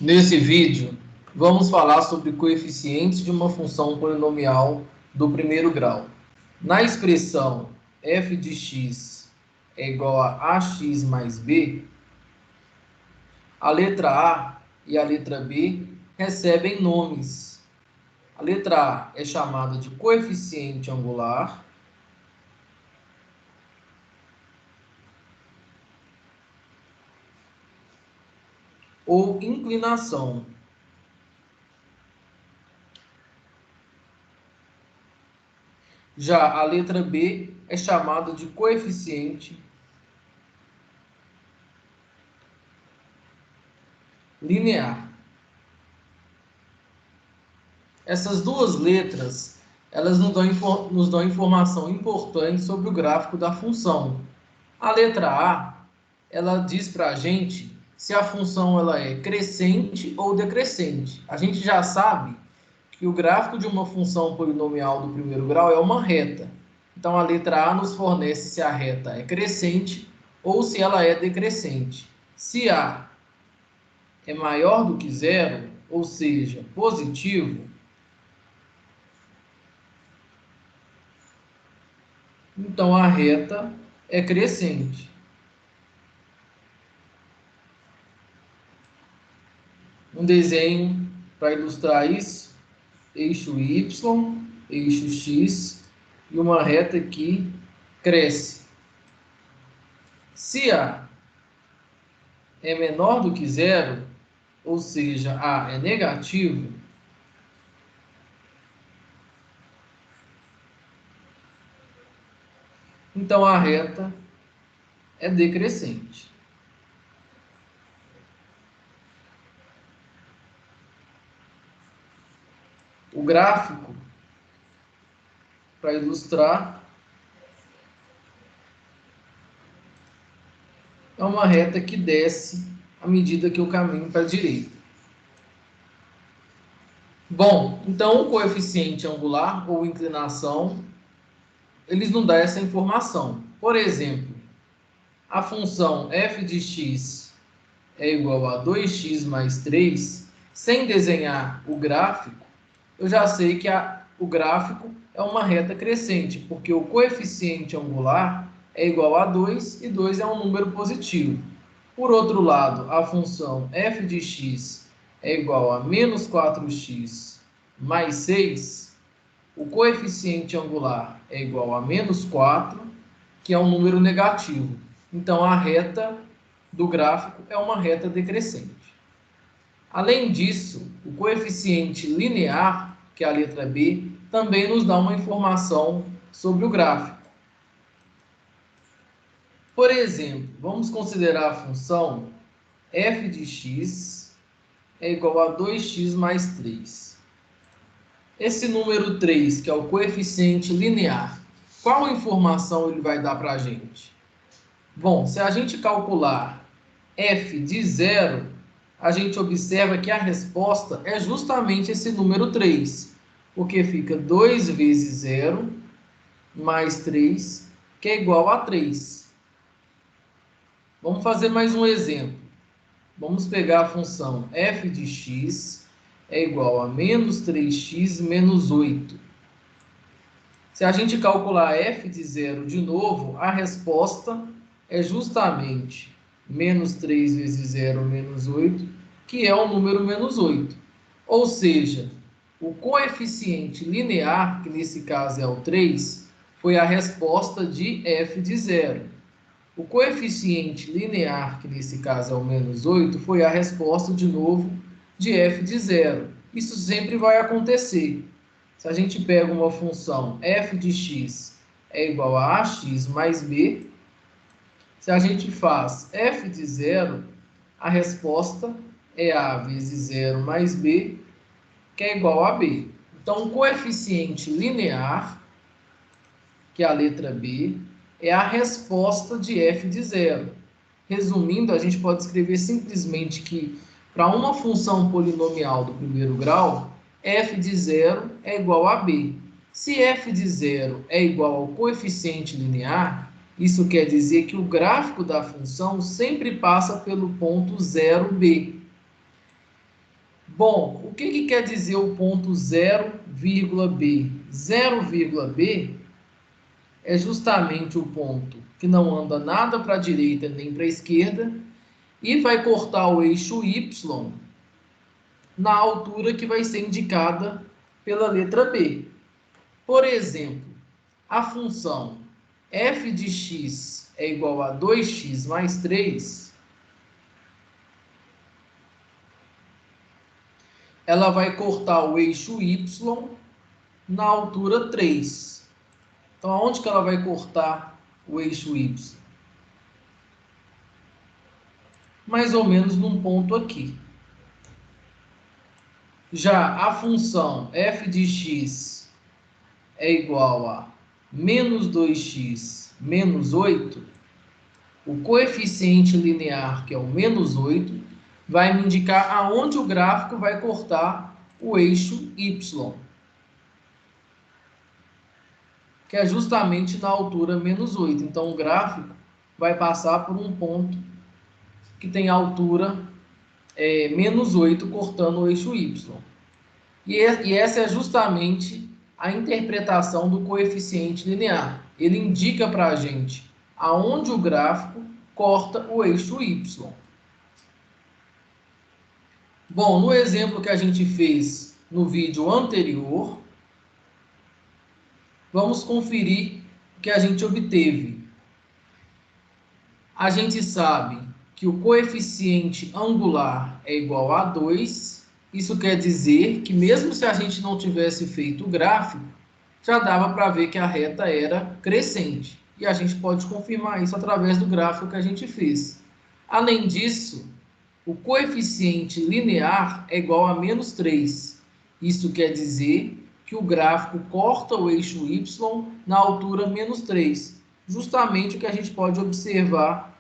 Nesse vídeo, vamos falar sobre coeficientes de uma função polinomial do primeiro grau. Na expressão f de x é igual a ax mais b, a letra A e a letra B recebem nomes. A letra A é chamada de coeficiente angular, ou inclinação. Já a letra B é chamada de coeficiente linear. Essas duas letras, elas nos dão informação importante sobre o gráfico da função. A letra A, ela diz para a gente se a função ela é crescente ou decrescente. A gente já sabe que o gráfico de uma função polinomial do primeiro grau é uma reta. Então, a letra A nos fornece se a reta é crescente ou se ela é decrescente. Se A é maior do que zero, ou seja, positivo, então a reta é crescente. Um desenho para ilustrar isso: eixo Y, eixo X e uma reta que cresce. Se A é menor do que zero, ou seja, A é negativo, então a reta é decrescente. O gráfico, para ilustrar, é uma reta que desce à medida que eu caminho para a direita. Bom, então o coeficiente angular ou inclinação, eles não dão essa informação. Por exemplo, a função f de x é igual a 2x mais 3, sem desenhar o gráfico, eu já sei que o gráfico é uma reta crescente, porque o coeficiente angular é igual a 2 e 2 é um número positivo. Por outro lado, a função f de x é igual a menos 4x mais 6, o coeficiente angular é igual a menos 4, que é um número negativo. Então, a reta do gráfico é uma reta decrescente. Além disso, o coeficiente linear, que é a letra B, também nos dá uma informação sobre o gráfico. Por exemplo, vamos considerar a função f de x é igual a 2x mais 3. Esse número 3, que é o coeficiente linear, qual informação ele vai dar para a gente? Bom, se a gente calcular f de 0, a gente observa que a resposta é justamente esse número 3, porque fica 2 vezes 0 mais 3, que é igual a 3. Vamos fazer mais um exemplo. Vamos pegar a função f de x é igual a menos 3x menos 8. Se a gente calcular f de 0 de novo, a resposta é justamente menos 3 vezes 0 menos 8, que é o número menos 8. Ou seja, o coeficiente linear, que nesse caso é o 3, foi a resposta de f de 0. O coeficiente linear, que nesse caso é o menos 8, foi a resposta, de novo, de f de 0. Isso sempre vai acontecer. Se a gente pega uma função f de x é igual a ax mais b, se a gente faz f de 0, a resposta é a vezes 0 mais b, que é igual a b. Então, o coeficiente linear, que é a letra b, é a resposta de f de 0. Resumindo, a gente pode escrever simplesmente que, para uma função polinomial do primeiro grau, f de 0 é igual a b. Se f de 0 é igual ao coeficiente linear, isso quer dizer que o gráfico da função sempre passa pelo ponto 0b. Bom, o que quer dizer o ponto 0,b? 0,b é justamente o ponto que não anda nada para a direita nem para a esquerda e vai cortar o eixo y na altura que vai ser indicada pela letra B. Por exemplo, a função f de x é igual a 2x mais 3, ela vai cortar o eixo y na altura 3. Então, aonde que ela vai cortar o eixo y? Mais ou menos num ponto aqui. Já a função f de x é igual a menos 2x menos 8, o coeficiente linear, que é o menos 8, vai me indicar aonde o gráfico vai cortar o eixo y, que é justamente na altura menos 8. Então, o gráfico vai passar por um ponto que tem altura menos 8, cortando o eixo y. E essa é justamente a interpretação do coeficiente linear. Ele indica para a gente aonde o gráfico corta o eixo y. Bom, no exemplo que a gente fez no vídeo anterior, vamos conferir o que a gente obteve. A gente sabe que o coeficiente angular é igual a 2. Isso quer dizer que mesmo se a gente não tivesse feito o gráfico, já dava para ver que a reta era crescente. E a gente pode confirmar isso através do gráfico que a gente fez. Além disso, o coeficiente linear é igual a menos 3. Isso quer dizer que o gráfico corta o eixo y na altura menos 3. Justamente o que a gente pode observar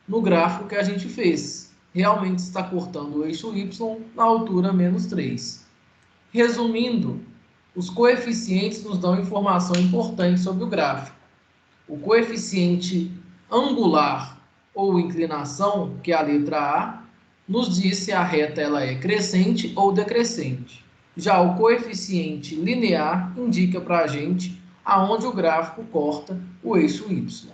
no gráfico que a gente fez. Realmente está cortando o eixo y na altura menos 3. Resumindo, os coeficientes nos dão informação importante sobre o gráfico. O coeficiente angular ou inclinação, que é a letra A, nos diz se a reta ela é crescente ou decrescente. Já o coeficiente linear indica para a gente aonde o gráfico corta o eixo y.